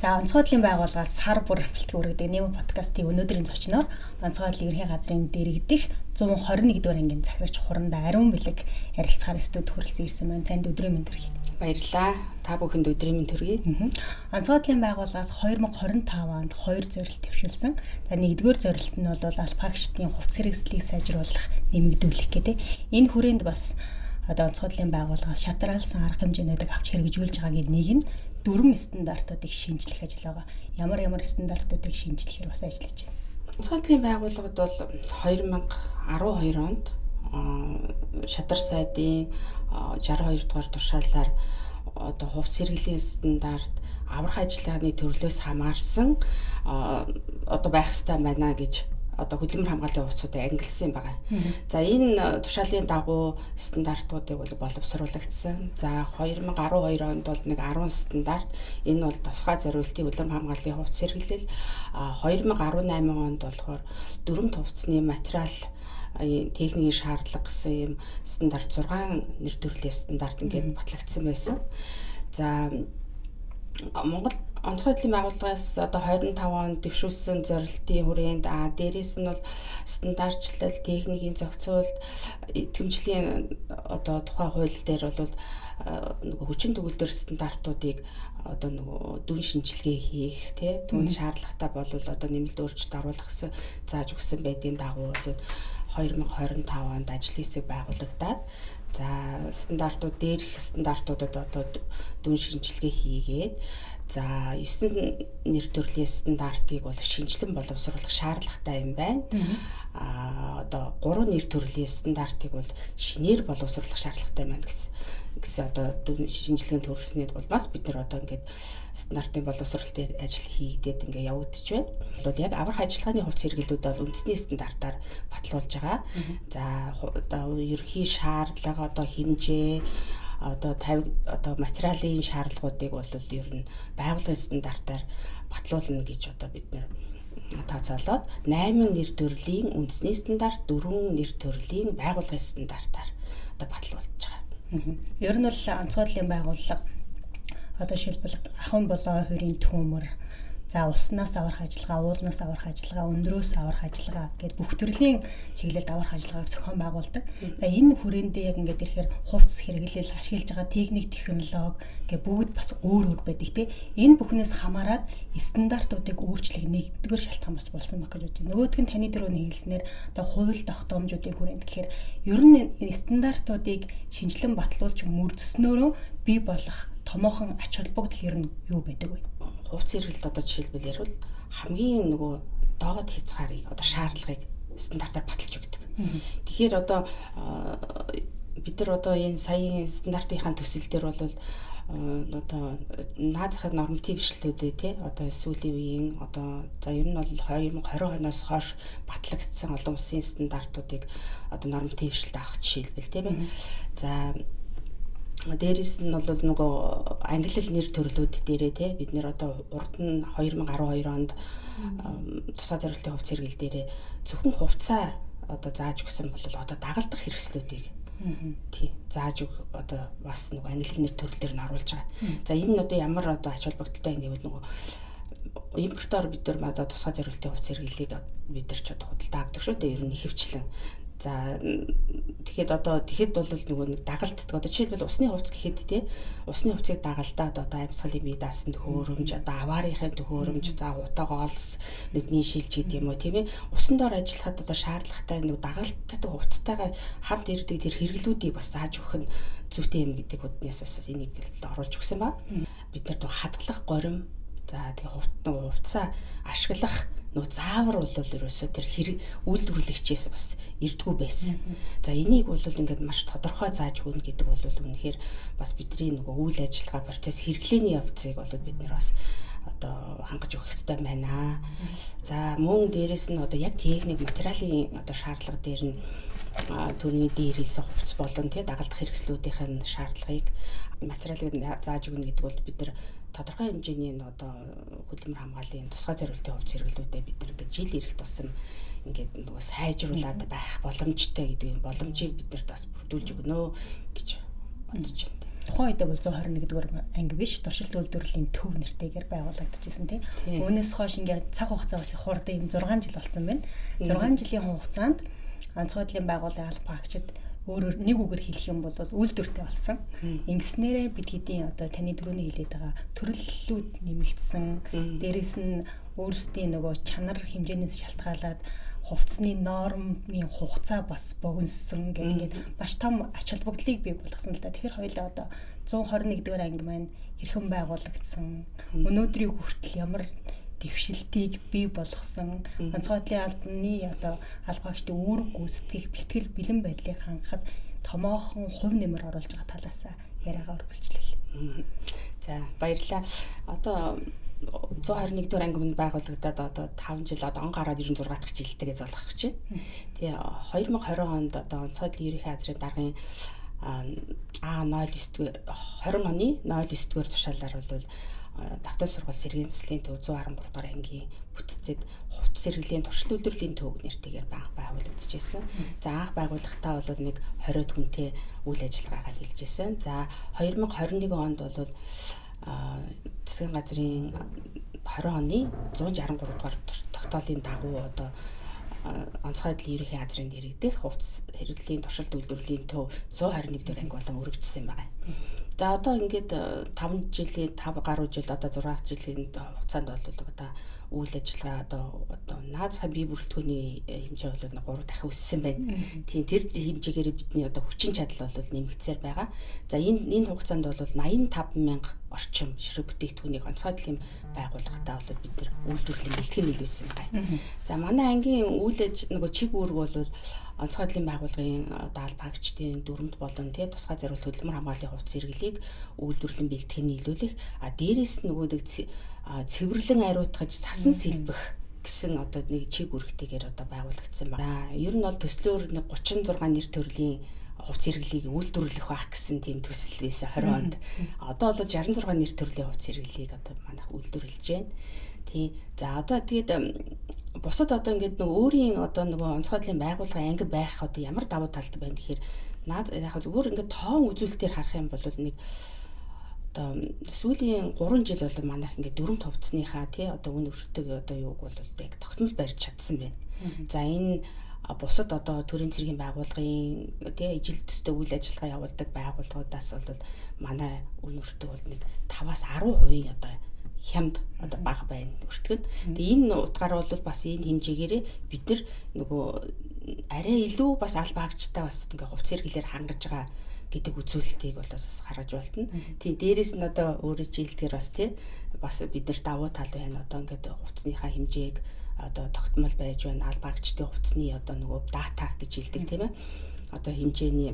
За онцгой хөдөлгөөний байгууллагаас сар бүр бэлтгэн үргэлдэг Nemo подкастын өнөөдрийн зочноор онцгой хөдөлгөөний газрын дэргэдэх 121-р ангийн захирагч Хуранда Ариун Бэлэг ярилцахаар студид хүрэлцэн ирсэн байна. Танд өдрийн мэнд хүргэе. Баярлалаа. Та бүхэнд өдрийн мэнд хүргэе. Онцгой хөдөлгөөний байгууллагаас 2025 онд 2 зорилт төвшүүлсэн. За нэгдүгээр зорилт нь бол алпагчдын хувцас хэрэгслийг сайжруулах, нэмэгдүүлэх гэдэг. Энэ хүрээнд бас онцгой хөдөлгөөний байгууллагаас шатараалсан арга хэмжээнүүдийг авч хэрэгжүүлж байгаагийн нэг нь 4 стандартуудыг шинжлэх ажил байгаа. Ямар стандартуудыг шинжлэхээр бас ажиллаж байна. Онцгой хөдөлгөөний байгууллагад бол 2012 онд шадар сайдын 62 дугаар тушаалаар хувцас хэрэглэлийн стандарт аврах ажиллагааны төрлөөс хамаарсан байх ёстой байна гэж хөдөлмөр хамгааллын хувцсуудыг ангилсан байгаа. За энэ тушаалын дагуу стандартуудыг бол боловсруулагдсан. За 2012 онд бол нэг 10 стандарт энэ бол тусгай зориултын хөдөлмөр хамгааллын хувцас хэрэглэл. 2018 онд болохоор дөрвөн хувцсны материал техникийн шаардлага гэсэн юм стандарт 6 нэр төрлийн стандарт ингээд батлагдсан байсан. За Монгол онцгой хөдөлгөөний байгууллагаас 25 онд дэвшүүлсэн зорилтын хүрээнд дээрээс нь бол стандартчлал, техникийн зохицуулт, итгэмжлийн тухай хууль дээр бол хүчин төгөлдөр стандартуудыг дүн шинжилгээ хийх түүнд шаардлагатай бол нэмэлт өөрчлөлт оруулах гэсэн зааж өгсөн байдгийн дагуу 2025 онд ажил хэсэг байгуулагдаад за стандартууд дээрх стандартуудад дүн шинжилгээ хийгээд за 9 нэр төрлийн стандартыг бол шинжилэн боловсруулах шаардлагатай юм байна. 3 нэр төрлийн стандартыг бол шинээр боловсруулах шаардлагатай байна гэсэн дүн шинжилгээнд төрснөд бол бас бид нар ингээд стандартын боловсролтын ажил хийгдээд ингээд явагдаж байна. Бол яг аврах ажиллагааны хувцас хэрэглүүд бол үндэсний стандартаар батлуулж байгаа. За ерөнхий шаардлага хэмжээ материалын шаардлагуудыг бол ер нь байгууллагын стандартаар батлуулна гэж бид нэр тооцоолоод 8 нэр төрлийн үндэсний стандарт, 4 нэр төрлийн байгууллагын стандартаар батлуулж байгаа. Ер нь бол онцгой хөдөлгөөний байгууллага жишээлбэл ахын болон хоёрын төмөр, за уснаас аврах ажиллагаа, уулнаас аврах ажиллагаа, өндрөөс аврах ажиллагаа гэд бүх төрлийн чиглэлд аврах ажиллагааг зохион байгуулдаг. За энэ хүрээндээ яг ингээд ирэхээр хувцас хэрэглэл ашиглаж байгаа техник, технологи гэд бүгд бас өөр байдаг тийм. Энэ бүхнээс хамаарат стандартуудыг өөрчлөх нэгдүгээр шалтгаан бас болсон баг гэж бодчих. Нөгөөх нь таны дөрөв хэлснээр хууль тогтоомжуудын хүрээнд гэхээр ер нь энэ стандартуудыг шинжилэн батлуулж мөрдөснөөрөө бий болох томоохон ач холбогдол ер нь юу байдаг вэ? Хувцас хэрэглэлд жишээлбэл ярил хамгийн доогод хязгаарыг шаардлагыг стандартаар баталж өгдөг. Тэгэхээр бид нар энэ саяын стандартынхаа төсөл дээр бол наад захын нормативчлүүдээ сүүлийн үеийн ер нь бол 2020 оноос хойш батлагдсан олон улсын стандартуудыг нормативчлэлд авах жишээлбэл тийм ээ. За дээрээс нь бол англи нэр төрлүүд дээрээ бид нэр урд нь 2012 онд тусгай зорилтын хувцас хэрэглэл дээрээ зөвхөн хувцаа зааж өгсөн бол дагалдах хэрэгслүүдийг зааж өг бас англи нэр төрлөөр нь оруулж байгаа. За энэ нь ямар ач холбогдолтой гэвэл импортоор бид нар тусгай зорилтын хувцас хэрэглэлийг бид нар ч худалдаа авдаг шүү дээ. Ер нь ихэвчлэн. За тэгэхэд бол нэг дагалддаг. Жишээлбэл усны хувцас гэхэд усны хувцсыг дагалдаад амьсгалын бие даасан төхөөрөмж, аваарийнхын төхөөрөмж, за утаа голс, нүдний шилж гэдэг юм уу тийм ээ. Усан доор ажиллахад шаардлагатай дагалддаг хувцастайгаа хамт ирдэг тэр хэрэглүүдийг бас зааж өгөх нь зүйтэй юм гэдэг үднээс бас энийг оруулж өгсөн ба. Бид нар хадгалах горим, за хувцас ашиглах заавар бол ерөөсөө тэр үйлдвэрлэгчээс бас ирдгүү байсан. За энийг бол ингээд маш тодорхой зааж өгнө гэдэг бол үнэхээр бас бидний үйл ажиллагаа процесс хэрэглээний явцыг бол бид нэр бас хангаж өгөх хэрэгтэй байна. За мөн дээрэс нь яг техник материалын шаардлага дээр нь төрний дээрээс хувцас болон дагалдах хэрэгслүүдийн шаардлагыг материалыг зааж өгнө гэдэг бол бид нар тодорхой хэмжээний хөдөлмөр хамгааллын тусгай зорилтын хувцас хэрэглүүдээ бид нар жил ирэх тусам ингээд сайжруулад байх боломжтой гэдэг юм боломжийг бид нарт бас бүрдүүлж өгнө гэж бодож байна. Тухайн үедээ бол 121-р анги биш, туршилт үйлдвэрлэлийн төв нэртэйгээр байгуулагдчихсэн тийм. Үүнээс хойш ингээд цаг хугацаа бас их хурдан юм 6 жил болсон байна. 6 жилийн хугацаанд онцгой байдлын байгууллагын аль багчид өөрөөр нэг үгээр хэлэх юм бол үйлдвэртэй болсон. Ингэснээрээ бид хэдийн одоо таны түрүүний хэлээд байгаа төрөллүүд нэмэгдсэн. Дээрээс нь өөрсдийн нөгөө чанар хэмжээнээс шалтгаалаад хувцсны нормын хугацаа бас богиносон гэдэг маш том ач холбогдлыг бий болгосон л да. Тэгэхээр хоёулаа одоо 121-р анги маань хэрхэн байгуулагдсан, өнөөдрийг хүртэл ямар дэвшилтийг бий болгосон, онцгой байдлын албаны одоо албаагчдын үүрэг гүйцэтгэх бэлтгэл бэлэн байдлыг хангахад томоохон хувь нэмэр оруулж байгаа талаасаа яриагаа өргөлжлөл. За баярлалаа. Одоо 121-р анги манд байгуулагдаад одоо 5 жил одоо он гараад 96 дахь жилдээ золгох гэж байна. Тэгээ 2020 онд одоо онцгой байдлын ерөнхий газрын даргын А09-р 20 оны 09-р тушаалаар бол давтан сургууль сэргийн цэцлийн төв 113 дугаар ангийн бүтцэд хувц сэргэлийн туршилт үйлдвэрлэлийн төв нэртэйгээр байгуулагдчихсэн. За анх байгуулахдаа бол нэг 20 хүнтэй үйл ажиллагаагаа хийлжсэн. За 2021 онд бол засгийн газрын 20 оны 163 дугаар тогтоолын дагуу одоо онцгой байдлын ерөнхий газрын нэрэгдэх хувц хэрэглийн туршилт үйлдвэрлэлийн төв 121-р анги болон өргөжсөн байгаа. За одоо ингээд 5 жилийн 5 гаруй жил одоо 6 жилийн хугацаанд бол одоо үйл ажиллагаа одоо наад цахим бие бүрэлдэхүүний хэмжээ бол 3 дахин өссөн байна. Тийм тэр хэмжээгээр бидний одоо хүчин чадал бол нэмэгдсээр байгаа. За энэ хугацаанд бол 85,000 орчим ширхэг бүтээгдэхүүнийг онцгой байдлын байгууллагатаа бол бид нэр үйлдвэрлэлийн бэлтгэл нийлүүлсэн байгаа. За манай ангийн нөгөө чиг үүрэг бол онцгой байдлын байгууллагын одоо албаагчдын дүрмд болон тусгай зориулт хөдөлмөр хамгааллын хувьц зэрэглийг үйлдвэрлэлийн бэлтгэл нийлүүлэх. Дээрээс нөгөө цэвэрлэн ариутгаж цасан сэлбэх гэсэн одоо нэг чиг үүрэгтэйгээр одоо байгуулагдсан байна. Ер нь бол төслөөр 36 нэр төрлийн хувьц зэрэглийг үйлдвэрлэх байх гэсэн тийм төсөл байсан 20 онд. Одоо бол 66 нэр төрлийн хувьц зэрэглийг одоо манайх үйлдвэрлэж байна. Тий. За одоо тэгээд бусад одоо ингээд нөгөө өөрийн одоо нөгөө онцгой байдлын байгууллагын анги байх одоо ямар давуу талтай байна гэхээр яг зүгээр ингээд тоон үзүүлэлтээр харах юм бол нэг одоо сүүлийн 3 жил бол манайх ингээд дөрөв хувцсныхаа тий одоо үн өртөг одоо юуг бол яг тогтмол барьж чадсан байна. За энэ бусад одоо төрийн цэргийн байгууллагын тий ижил төстэй үйл ажиллагаа явуулдаг байгууллагуудаас бол манай үн өртөг бол нэг 5-аас 10% одоо хямд одоо бага байна өртгөнд. Тэгээ энэ утгаараа бол бас энэ хэмжээгээр бид нар нөгөө арай илүү бас албаагчтай бас ингээ хувьц зэрэглэлээр хангаж байгаа гэдэг үзүүлэлтийг бол бас гаргаж болно. Тийм дээрэс нь одоо өөрөө жилдгээр бас тий бас бид нар давуу тал байна. Одоо ингээд хувьцсныхаа хэмжээг одоо тогтмол байж байна. Албаагчдын хувьцсны одоо нөгөө дата гэж хэлдэг тийм ээ. Одоо хэмжээний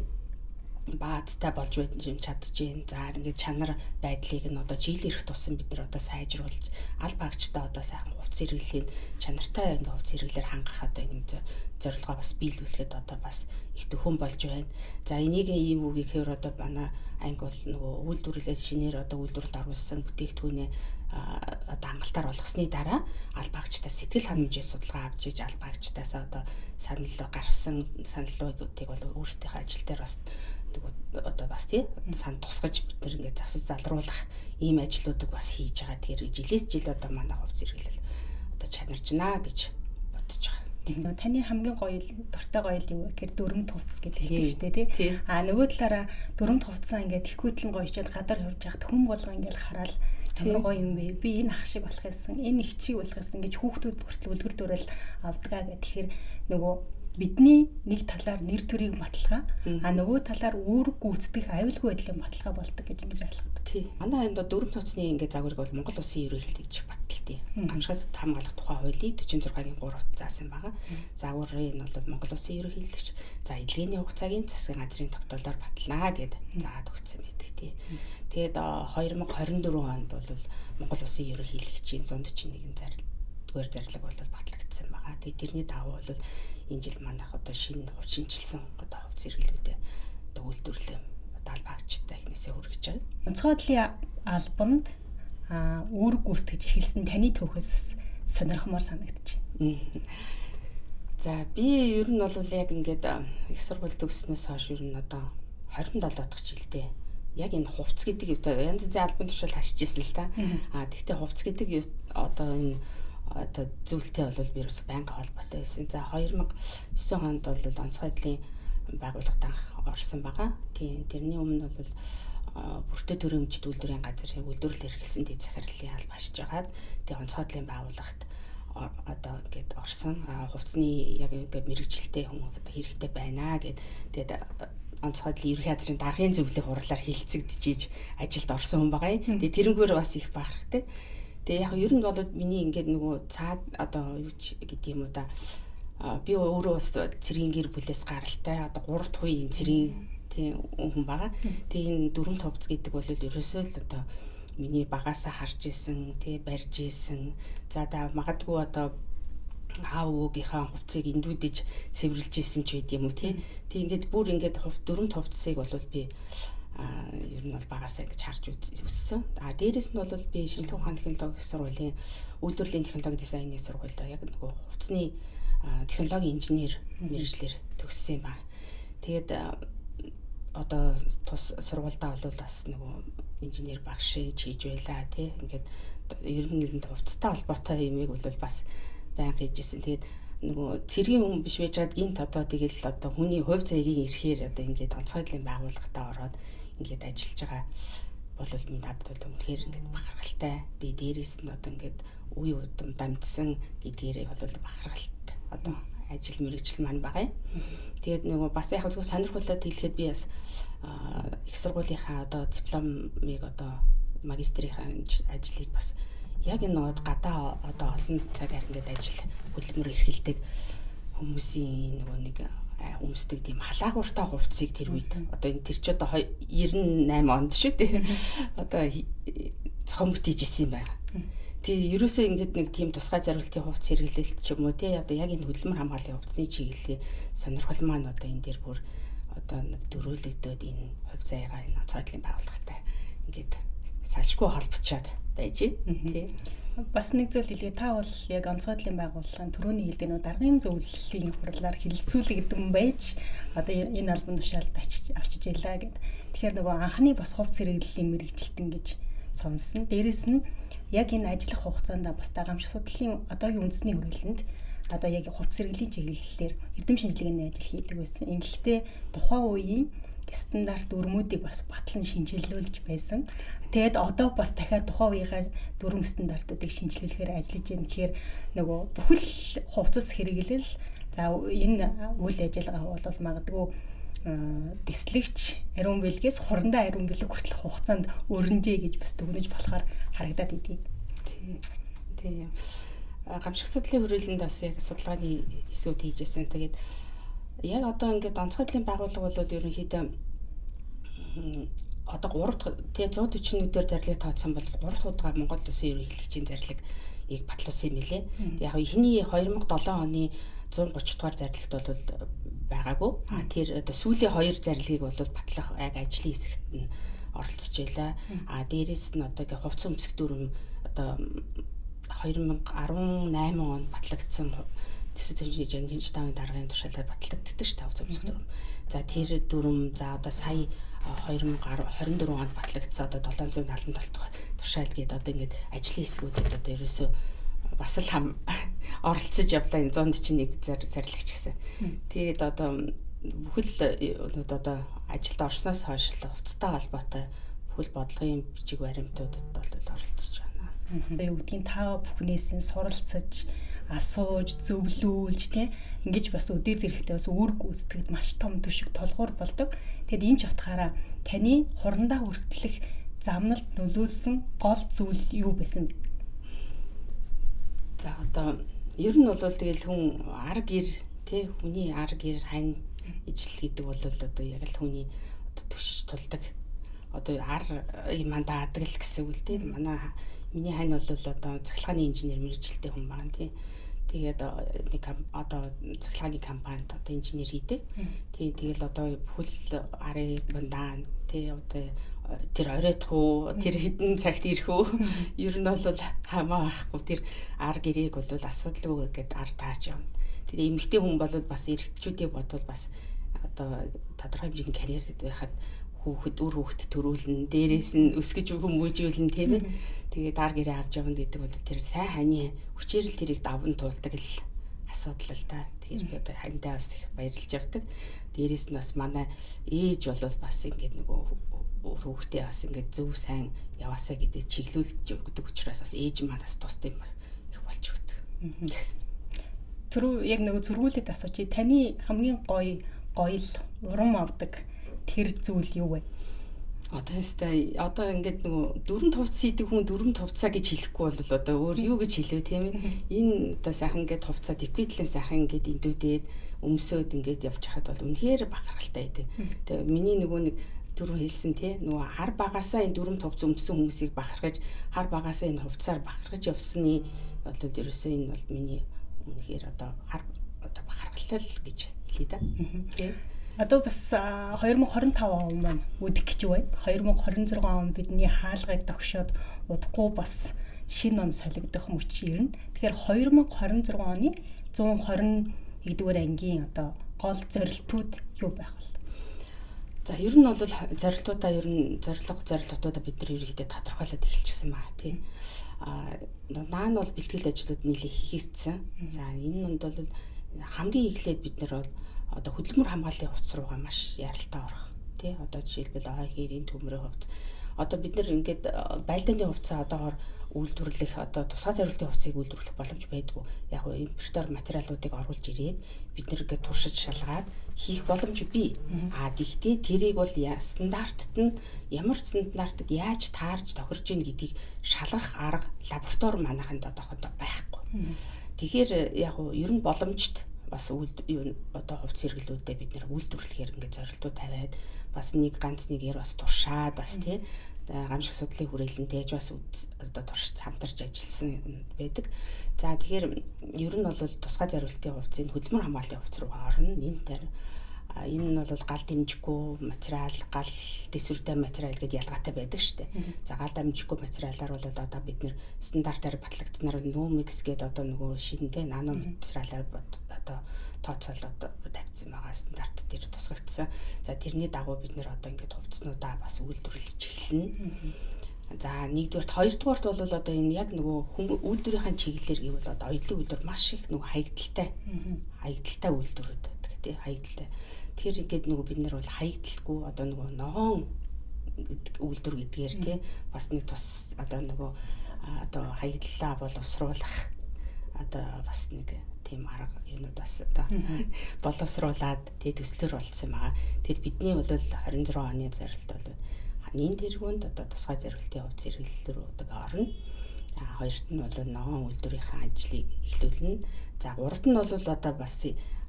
баазтай болж чадчихээн. За ингээд чанар байдлыг нь одоо жил ирэх тусам бид нар одоо сайжруулж албаагчтай одоо сайхан хувьц зэрэглэлийн чанартай ингээд хувьц зэрэглэлээр хангах одоо юм зорилгоо бас биелүүлэхэд одоо бас их төхөн болж байна. За энийг ийм үг гэхээр одоо манай анги бол нөгөө үйлдвэрлэлээс шинээр одоо үйлдвэрлэлд оруулсан бүтээгдэхүүнээ одоо хангалтаар болгосны дараа албаагчдаас сэтгэл ханамжийн судалгаа авч иж албаагчдаас одоо санал гарсан саналуудыг бол өөрсдийнхөө ажил дээр бас одоо бас тий санд тусгаж бид нэр ингээд засаж залруулах ийм ажлуудыг бас хийж байгаа. Тэгэхээр жилээс жил одоо манай хувьц зэрэглэл одоо чанаржнаа гэж бодож байгаа. Таны хамгийн гоё дуртай гоё юу гэхээр дөрөмт хувцс гэдэг шүү дээ тий. Нөгөө талаараа дөрөмт хувцсаа ингээд ихгүйтлэн гоё хичээд гадар явж явахад хүн болго ингээд хараад ямар гоё юм бэ? Би энэ ах шиг болох юмсан, энэ их чиг болох юмсан гэж хүүхдүүд хүртэл үлгэр дуурайл авдгаа гэх. Тэгэхээр нөгөө бидний нэг талаар нэр төрийг баталгаа, нөгөө талаар үүрэг гүйцэтгэх аюулгүй байдлын баталгаа болдог гэж ингэж ойлгодог. Тий. Манай энэ дөрөв төвцний ингээд загварыг бол Монгол Улсын ерөнхийлөгч баталдیں۔ Хамшигаас хамгаалах тухай хуулийн 46-гийн 3-т заасан байгаа. Загварын нь бол Монгол Улсын ерөнхийлөгч за эдлэгийн хугацаагийн засгийн газрын тогтоолоор баталнаа гэд заагаад өгсөн байдаг тий. Тэгээд 2024 онд бол Монгол Улсын ерөнхийлөгчийн 141 дугаар зарлаг бол батлагдсан байгаа. Тэгээд тэрний давуу бол энэ жил манайх одоо шинжилсэн одоо хувьц зэрэглэлүүдээ одоо үйлдвэрлэлийн одоо албаагчтай ихнээсээ хүргэж байгаа. Онцгой байдлын албанд үүрэг гүйцэтгэж эхэлсэн таны түүхээс бас сонирхмоор санагдаж байна. За би ер нь бол яг ингээд их сургууль төгссөнөөс хойш ер нь одоо 27 дахь жилдээ яг энэ хувцс гэдэг янз янзын албан тушаал хашиж ирсэн л та. Тэгтээ хувцс гэдэг одоо энэ одоо зүйлтэй бол би ерөөсөй байнга холбоотой байсан. За 2009 онд бол онцгой байдлын байгууллагад анх орсон байгаа. Тийм тэрний өмнө бол бүртээ төрөмжт үйлдвэрийн газар үйлдвэрлэл эрхэлсэн дэд захирлын алба хашиж байгаад тэгээ онцгой байдлын байгууллагт одоо ингээд орсон. Хувцсны яг ингээд мэрэгчлэлтэй хүн одоо хэрэгтэй байна гэд тэгээд онцгой байдлын ерөнхий газрын даргын зөвлөх хурлаар хилцэгдэж ажилд орсон хүн байгаа юм. Тэгээд тэрнгээр бас их бахархдаг. Тэгээ яг ер нь бол миний ингээд нөгөө цаад одоо юу ч гэдэг юм уу да би өөрөө бас цэргийн гэр бүлээс гаралтай одоо 3 дахь үеийн цэргийн тийм хүн байгаа. Тэгээ энэ дөрөв хувцс гэдэг бол ерөөсөө л одоо миний багаасаа харж исэн, тий барьж исэн. За магадгүй одоо аав өвгийнхаа хувцсыг эндүүдэж цэвэрлж исэн ч байд юм уу тий. Тэг ингээд бүр ингээд дөрөв хувцсыг бол би ер нь бол багаасаа ингэж харж үзсэн. Дээрээс нь бол би шинжилгээ ухааны технологийн сургуулийн үйлдвэрлэлийн технологи дизайны сургуульд яг нөгөө хувцсны технологийн инженер мэргэжлэр төгссөн юм байна. Тэгээд одоо тус сургуульдаа бол бас нөгөө инженер багш хийж байлаа тий. Ингээд ер нь л хувцастай холбоотой юмыг бол бас байнга хийжсэн. Тэгээд нөгөө цэргийн хүн биш байж гад гинт одоо тэгэл одоо хүний хувь заягийн эрхээр одоо ингээд онцгой байдлын байгууллагатаа ороод ингээд ажиллаж байгаа бол надад бол үнэхээр ингээд бахархалтай. Би дээрээс нь одоо ингээд үе удам дамжсан гэдгээрээ бол бахархалт одоо ажил мэргэжил маань байгаа юм. Тэгээд нөгөө бас яг зөвхөн сонирхолтой хэлэхэд би бас их сургуулийнхаа одоо дипломыг одоо магистрийнхаа ажлыг бас яг энэ гадаа одоо олон цагаар ингээд ажил хөдөлмөр эрхэлдэг хүмүүсийн нөгөө нэг өмсдөг тийм халаагууртай хувцсыг тэр үед одоо энэ тэр ч одоо 98 онд шүү дээ. Одоо зохион бүтээж ирсэн юм байна. Тэгээ ерөөсөө ингээд нэг тийм тусгай зорилтын хувцс хэрэглэлт ч юм уу тий одоо яг энэ хөдөлмөр хамгааллын хувцсны чиглэлийн сонирхол маань одоо энэ дээр бүр одоо нэг дөрөөлөгдөөд энэ хувь заяагаа энэ онцгой байдлын байгууллагатай ингээд салшгүй холбочоод байж тий. Бас нэг зүйл хэлээ та бол яг онцгой байдлын байгууллагын төрөний хэлдэг нөө даргын зөвлөлийн хурлаар хилцүүлэгдэн байж одоо энэ албан тушаалд очиж ялаа гэд. Тэгэхээр нөгөө анхны бас хувцс хэрэглэлийн мэргэжилтэн гэж сонсон. Дээрэс нь яг энэ ажиллах хугацаанд бас дагамжих судлалын одоогийн үндэсний хүрээлэнд одоо яг хувцс хэрэглэлийн чиглэлээр эрдэм шинжилгээний ажил хийдэг байсан. Ингэхдээ тухайн үеийн стандарт дүрмүүдийг бас батлан шинжилүүлж байсан. Тэгээд одоо бас дахиад тухайн үеийнхээ дүрм стандартуудыг шинжилүүлэхээр ажиллаж байна. Тэгэхээр нөгөө бүхэл хувцас хэрэглэл за энэ үйл ажиллагаа бол магадгүй дэслэгч ариун бэлгээс хурандаа ариун бэлэг хүртэлх хугацаанд өрнөжээ гэж бас дүгнэж болохоор харагдаад идэв. Тийм. Гамшиг судлалын хүрээлэнд бас яг судалгааны хэсгүүд хийжсэн. Тэгээд яг одоо ингээд онцгой байдлын байгууллага бол ерөнхийдөө одоо 141 дээр зарлиг тооцсон бол 3 дахь удаа Монгол Улсын ерөнхийлөгчийн зарлиг батлуулсан юм лээ. Яг эхний 2007 оны 130 дугаар зарлигт бол байгаагүй. Тэр одоо сүүлийн 2 зарлигийг бол батлах яг ажлын хэсэгт нь оролцож байлаа. Дээрээс нь одоо ингээ хувцас өмсөх дүрм одоо 2018 онд батлагдсан Жинж таавын даргын тушаалаар батлагддаг ш тав зөвсөх дүрм. За тэр дүрм за одоо сая 2024 онд батлагдсан одоо 777 дахь тушаал гээд одоо ингээд ажлын хэсгүүдэд одоо ерөөсөө бас л хам оролцож явлаа энэ 141 зарлагч гэсэн. Тэгээд одоо бүхэл одоо ажилд орсноос хойш л хувцастай холбоотой бүхэл бодлогын бичиг баримтуудад бол оролцож байна. Юу гэдгийг та бүхнээс нь суралцаж асууж зөвлүүлж тий ингэж бас өдөө зэрэгтэй бас үүрэг гүйцэтгэхэд маш том түшиг толгуур болдог. Тэгэд энэ ч утгаараа таны хурандаа хүртэлх замналт нөлөөлсөн гол зүйл юу байсан бэ? За одоо ер нь бол тэгэл хүн ар гэр тий хүний ар гэр хань ижил гэдэг бол одоо яг л хүний одоо түшиж тулдаг одоо ар юмаа даадаг л гэсэн үг л тий. Миний хань бол одоо цахилгааны инженер мэргэжилтэй хүн байна тий. Тэгээд нэг одоо цахилгааны компанид одоо инженер хийдэг. Тэгэл одоо бүхэл арын бандаа тий одоо тэр оройтх уу тэр хэдэн цагт ирэх үү ер нь бол хамаа байхгүй тэр ар гэрээг бол асуудалгүй гэдээ ар тааж явна. Тэгээд эмэгтэй хүн бол бас эрэгчүүдийг бодвол бас одоо тодорхой хэмжээний карьер байхад хүүхэд үр хүүхэд төрүүлнэ, дээрээс нь өсгөж хүмүүжүүлнэ тийм ээ. Тэгээд дар гэрээ авч явна гэдэг бол тэр сайн ханы хүчээр л тэрийг даван туулдаг л асуудал л да. Тэгэхээр одоо хандаа бас их баярлж явдаг. Дээрээс нь бас манай ээж бол бас ингээд нөгөө хүүхдээ бас ингээд зөв сайн яваасаа гэдэг чиглүүлж өгдөг учраас бас ээж манаас тустай юм их болж өгдөг. Түрүү яг нөгөө зөргүүлээд асуучих. Таны хамгийн гоё л урам авдаг тэр зүйл юу вэ? Одоо ингээд нөгөө дөрөв товц хийдэг хүн дөрөв товцаа гэж хэлэхгүй бол одоо өөр юу гэж хэлвэ тийм ээ. Энэ одоо сайхан ингээд товцаа тиквитлэн сайхан ингээд эндүүдээд өмсөөд ингээд явж хахад бол үнэхээр бахархалтай байдаг. Тэгээ миний нөгөө нэг түрүү хэлсэн тий нөгөө хар багасаа энэ дөрөв товц өмсөн хүмүүсийг бахархаж хар багасаа энэ хувцаар бахархаж явсны бол ерөөсөө энэ бол миний үнэхээр одоо бахархал гэж хэлье да. Тий. Одоо бас 2025 он маань үдэх гэж байна. 2026 он бидний хаалгыг тогшоод удахгүй бас шинэ он солигдох мөч ирнэ. Тэгэхээр 2026 оны 121-р ангийн одоо гол зорилтууд юу байх вэ? За ер нь бол зорилтуудаа зорилготуудаа бид нар ерөөдөө тодорхойлоод эхэлчихсэн байна тий. Наа нь бол бэлтгэл ажлууд нэлээд хийгдсэн. За энэ нь бол хамгийн эхлээд бид нар одоо хөдөлмөр хамгааллын хувцас руугаа маш яралтай орох тий. Одоо жишээлбэл хэрийн төмрийн хувцас. Одоо бид нар ингээд байлдааны хувцас одоогоор үйлдвэрлэх одоо тусгай зорилтын хувцсыг үйлдвэрлэх боломж байдгүй. Яг нь импортоор материалуудыг оруулж ирээд бид нар ингээд туршиж шалгаад хийх боломж бий. Гэхдээ тэрийг бол стандартад нь ямар стандартад яаж таарж тохирж ийн гэдгийг шалгах арга лаборатори манайханд одоохондоо байхгүй. Тэгэхээр яг нь ер нь боломжтой бас одоо хувцс хэрэглүүдэд бид нэр үйлдвэрлэхээр ингээд зорилтууд тавиад бас ганц нэг бас туршаад бас тий гамшиг судлалын хүрээлэнтэйж бас одоо турш хамтарч ажилласан байдаг. За тэгэхээр ер нь бол тусгай зорилтын хувцсыг хөдөлмөр хамгааллын хувцс руугаа орно. Энэ нь бол гал дэмжихгүй материал, гал дэсвэртэй материал гэдээ ялгаатай байдаг шүү дээ. За гал дэмжихгүй материалаар бол одоо бид нэр стандартаар батлагдсанаар Numix гэдэг одоо нөгөө шинэтэй нано материалаар одоо тооцоолоод тавьсан байгаа стандарт дээр тусгагдсан. За тэрний дагуу бид нэр одоо ингээд хувцснуудаа бас үйлдвэрлэж эхэлнэ. За нэгдүгээрт хоёрдугаарт бол одоо энэ яг нөгөө үйлдвэрийн чиглэлээр гэвэл одоо оёдлын үйлдвэр маш их нөгөө хаягдaltaй үйлдвэрүүд байдаг тий хаягдaltaй. Тэгэхээр ингээд нөгөө бид нар бол хаягдлахгүй одоо нөгөө ногоон үйлдвэр гэдгээр тий бас нэг тус одоо нөгөө одоо хаягдлаа боловсруулах одоо бас нэг тийм арга юмуд бас одоо боловсруулад тий төслөөр болсон байгаа. Тэр бидний бол 26 оны зорилт бол нин тэргуунд одоо тусгай зорилтын хувьд зэрэглэлрүүдэг орно. Хоёрт нь бол ногоон үйлдвэрийн ажлыг эхлүүлнэ. За гуравт нь бол одоо бас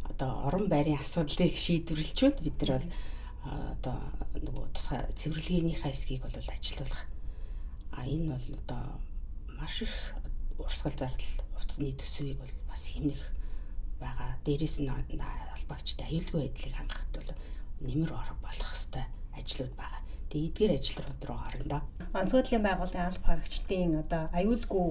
одоо орон байрын асуудлыг шийдвэрлэжүүл бид нар бол одоо нөгөө тусгай цэвэрлэгийнхаа хэсгийг бол ажилуулах. Энэ бол одоо маш их урсгал зардал хувцсны төсвийг бол бас хэмнэх байгаа. Дээрээс нь албаагчдын аюулгүй байдлыг хангахад бол нэмэр орох болох ёстой ажлууд байгаа. Тэгээ эдгээр ажлууд руу орно. Онцгой байдлын байгууллагын албаагчдын одоо аюулгүй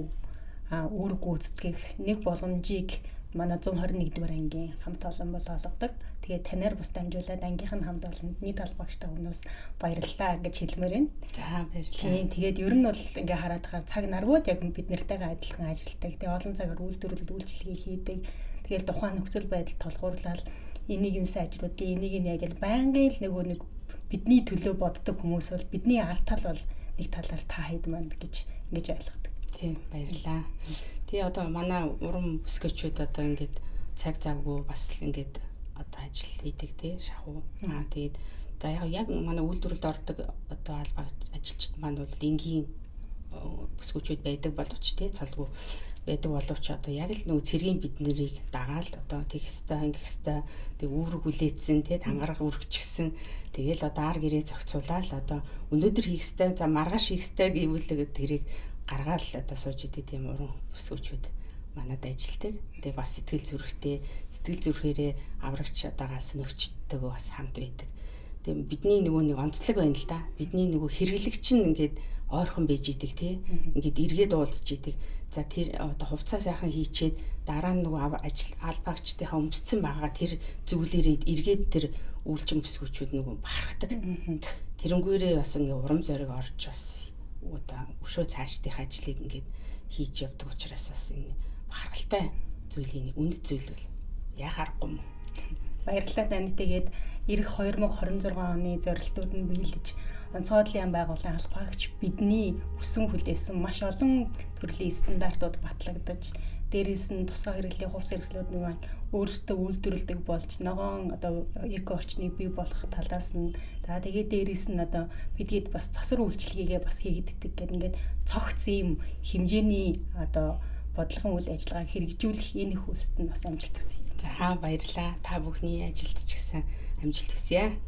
үр гүйцэтгэх нэг боломжийг манай 121-р ангийн хамт олон бол олгодог. Тэгээд танаар бас дамжуулаад ангийнх нь хамт олонд нийт албаагчтай хүмүүс баярлалаа гэж хэлмээр байна. За баярлалаа. Тэгээд ер нь бол ингээ хараад хахаар цаг наргууд яг бид нартэйгээ адилхан ажилтдаг. Тэгээд олон цагаар үйлчлэгийг хийдэг. Тэгээд тухайн нөхцөл байдал толгуурлал энийг нь сайжруулъя, энийг нь яг л байнгын л нэг бидний төлөө боддог хүмүүс бол бидний ард тал бол нэг талаар та хэд манд гэж ингэж ойлгодог. Тийм баярлалаа. Тэгээ одоо манай уран бүсгүйчүүд одоо ингээд цаг завгүй бас ингээд одоо ажил хийдэг тий шахуу. Тэгээд за яг манай үйлдвэрлэлд ордог одоо албаа ажилчид маань бол энгийн бүсгүйчүүд байдаг боловч тий цалгүй байдаг боловч одоо яг л нөгөө цэргийн бид нарыг дагаал одоо тексттэй ангихстай тэг үүрэг хүлээдсэн тий тангараг үргэжсэн тэгэл одоо ар гэрээ зохицуулаад одоо өнөөдөр хийхстэй за маргааш хийхстэй гэвэл тэрийг гаргаал одоо сууж идэв тийм уран бүсгүйчүүд манад ажилтдаг. Тэгээ бас сэтгэл зүрхээрээ аврагч одоогаас нөхчдтэйгөө бас хамт байдаг. Тэгээ бидний нэг онцлог байна л да. Бидний хэрэглэгч нь ингээд ойрхон байж идэг тий. Ингээд эргээд уулзж идэг. За тэр одоо хувцас сайхан хийчээд дараа нь албаагчдынхаа өмсцэн байгаа тэр зүйлээрээ эргээд тэр үйлчин бүсгүйчүүд бахархдаг. Тэрнгүүрээ бас ингээ урам зориг орж бас одоо өшөө цаашдын ажлыг ингээд хийж явдаг учраас бас энэ бахархалтай зүйлийн нэг үнэт зүйл бол яа харахгүй юм. Баярлалаа танд. Тэгээд ирэх 2026 оны зорилтууд нь биелэж онцгойдлын байгууллагын албаагч бидний хүсэн хүлээсэн маш олон төрлийн стандартууд батлагдаж, дээрээс нь тусгай хэрэглэлийн хувьс хэрэгслүүд маань өөрсдөө үйлдвэрлэдэг болж ногоон одоо эко орчныг бий болгох талаас нь тэгээд дээрээс нь одоо бидгээд бас засвар үйлчлэгээ бас хийгддэг гэдэг ингээд цогц ийм хэмжээний одоо бодлогын үйл ажиллагааг хэрэгжүүлэх энэ хүсэлт нь бас амжилт хүсье. За баярлалаа. Та бүхний ажилд ч гэсэн амжилт хүсье.